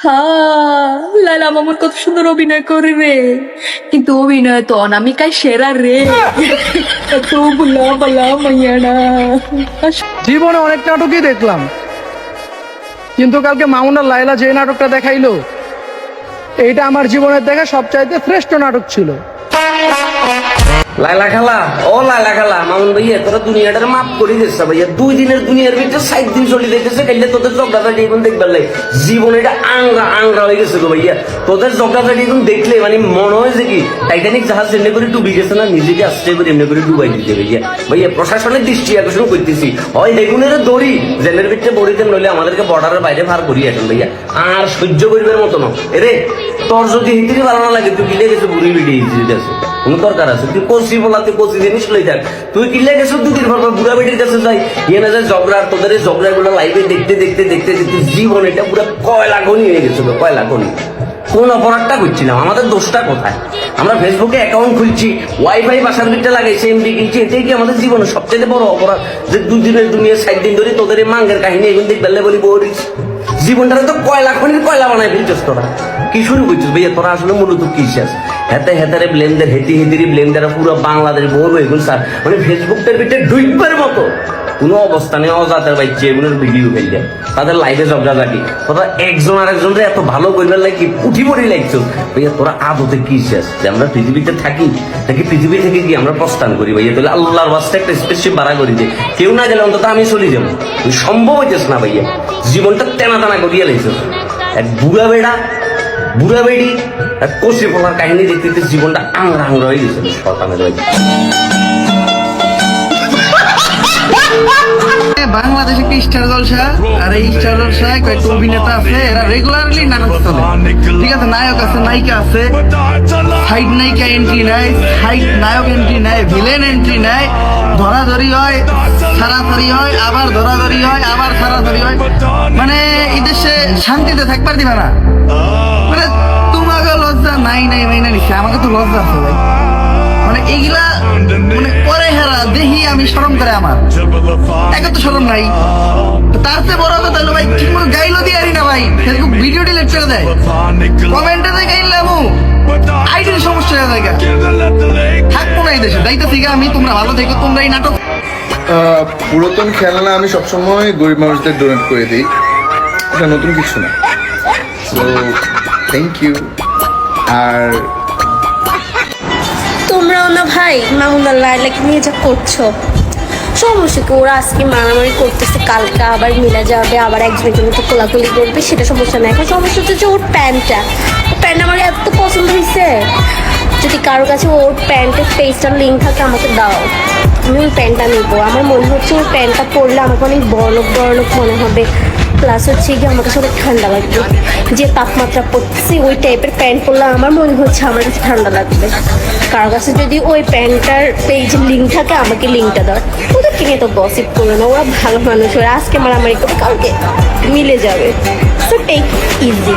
হ্যাঁ, লালা মামুন কত সুন্দর অভিনয় করে রে, কিন্তু অভিনয় তো অনামিকায় সেরা রে। এত বুলা বলা মাইয়ানা। জীবনে অনেক নাটকই দেখলাম, কিন্তু কালকে মামুনার লায়লা যে নাটকটা দেখাইলো, এইটা আমার জীবনের দেখা সবচাইতে শ্রেষ্ঠ নাটক ছিল। লাইলা খালা, ও লাইলা খালা, মামুন ভাইয়া তোরা দুনিয়াটার মাপ করে দিচ্ছে ভাইয়া। 2 দিনের দুনিয়ার ভিতরে 60 দিন চলে যাইতেছে, কাইলে তোদের জগদাটা এখন দেখবার লাই জীবন এটা আংরা আংরা হয়ে গেছে গো ভাইয়া। তোদের জগদাটা এখন দেখলে মানে মনে হয় যে কি টাইটানিক জাহাজ এমনি করে ডুবি গেছে না, নিজেকে আস্তে করে এমনি করে ডুবাই দিতে ভাইয়া। ভাইয়া প্রশাসনের দৃষ্টি আকর্ষণ করতেছি, হয় বেগুনের দড়ি জেলের ভিতরে বড়িতে নইলে আমাদেরকে বর্ডারের বাইরে ভার করিয়ে আসেন ভাইয়া। আর সহ্য করিবার মতো না এরে। তোর যদি হিতিরি ভালো না লাগে তুই কিলে গেছে বুড়ি বিড়ি হিতিরিতে আছে, কোনো দরকার আছে? তুই কষি বলা, তুই কষি জিনিস লই থাক। তুই কিলে গেছো 2 দিন পর বুড়া বেটির কাছে যাই ইয়ে না যায় ঝগড়া। তোদের এই ঝগড়া গুলো লাইভে দেখতে দেখতে দেখতে দেখতে জীবন এটা পুরো কয়লা খনি হয়ে গেছিল, কয়লা খনি। কোন অপরাধটা করছিলাম? আমাদের দোষটা কোথায়? আমরা ফেসবুকে অ্যাকাউন্ট খুলছি, ওয়াইফাই বাসার ভিতরে লাগাইছি, এমবি কিনছি, এটাই কি আমাদের জীবনের সবচেয়ে বড় অপরাধ? যে 2 দিনের দুনিয়া 60 দিন ধরে তোদের এই মাঙ্গের কাহিনী এখন দেখবে বলি বলিস জীবনটারে তো কয়লা খনির কয়লা বানাই ফেলছিস তোরা। কি শুরু করছিস ভাইয়া তোরা? আসলে মূলত কি শেষ হেতে হেতারে ব্লেন্ডার হেতি হেতিরি ব্লেন্ডার পুরো বাংলাদেশ বড় এগুলো স্যার মানে ফেসবুকটার ভিতরে ডুইবার মতো কোনো অবস্থানে অজাতের বাচ্চা এগুলোর ভিডিও ফেললে তাদের লাইভে ঝগড়া থাকি। তোরা একজন আরেকজনরে এত ভালো করবার লাগে উঠি পড়ি লাগছো ভাইয়া। তোরা আদতে কি শেষ যে আমরা পৃথিবীতে থাকি নাকি পৃথিবী থেকে কি আমরা প্রস্থান করি ভাইয়া? তাহলে আল্লাহর বাস্তে একটা স্পেসশিপ ভাড়া করি যে কেউ না গেলে অন্তত আমি চলে যাবো। সম্ভব হইতেছ না ভাইয়া, জীবনটা তেনা টানা করিয়া লাগছে। এক বুড়া বেড়া বুড়া বেড়ি এক কষি ফলার কাহিনী দেখতে দেখতে জীবনটা আংরা আংরা হয়ে গেছে শয়তানের ভাই। বাংলাদেশে একটা স্টার জলসা, আর এই স্টার জলসায় কয়েকটা অভিনেতা আছে, এরা রেগুলারলি নাটক চলে। ঠিক আছে, নায়ক আছে, নায়িকা আছে, সাইড নায়িকা এন্ট্রি নেয়, সাইড নায়ক এন্ট্রি নেয়, ভিলেন এন্ট্রি নেয়, ধরাধরি হয়, ছাড়াছাড়ি হয়, আবার ধরাধরি হয়, আবার ছাড়াছাড়ি হয়। মানে এই দেশে শান্তিতে থাকবার দিবে না। মানে তোমাকে লজ্জা নাই নাই মাইনা নিচ্ছে, আমাকে তো লজ্জা আছে ভাই। মানে এইগুলা মানে করে হেরা দেখি আমি শরম করে আমার একে তো শরম নাই। তার চেয়ে বড় কথা হলো ভাই ঠিক মতো গাইলো দিয়ে আরি না ভাই, ফেসবুক ভিডিও ডিলিট করে দেয়, কমেন্টে দিয়ে গাইলাম আইডির সমস্যা হয়ে যায়। থাকবো না এই দেশে, যাইতে থেকে আমি। তোমরা ভালো দেখো, তোমরা এই নাটক পুরাতন খেলনা আমি সবসময় গরিব মানুষদের ডোনেট করে দিই, এটা নতুন কিছু না। So thank you. আর তোমরাও না ভাই মামুনার লাইলাকে নিয়ে যা করছো, সমস্যা কি? ওরা আজকে মারামারি করতেছে, কালকে আবার মিলা যাবে, আবার একজনের মতো কোলাকুলি করবে, সেটা সমস্যা না। এখন সমস্যা হচ্ছে যে ওর প্যান্টটা আমার এত পছন্দ হয়েছে। যদি কারোর কাছে ওর প্যান্টের ফেসটার লিঙ্ক থাকে আমাকে দাও, আমি ওই প্যান্টটা নেবো। আমার মনে হচ্ছে ওর প্যান্টটা পরলে আমাকে অনেক বড়লোক বড়লোক মনে হবে, প্লাস হচ্ছে কি আমার কাছে অনেক ঠান্ডা লাগবে। যে তাপমাত্রা পড়তেছে ওই টাইপের প্যান্ট পরলে আমার মনে হচ্ছে আমার কাছে ঠান্ডা লাগবে। কারোর কাছে যদি ওই প্যান্টটার পেজের লিঙ্ক থাকে আমাকে লিঙ্কটা দাও। ওদেরকে নিয়ে তো গসিপ করবে না, ওরা ভালো মানুষ, ওরা আজকে মারামারি করে কালকে মিলে যাবে। So take easy.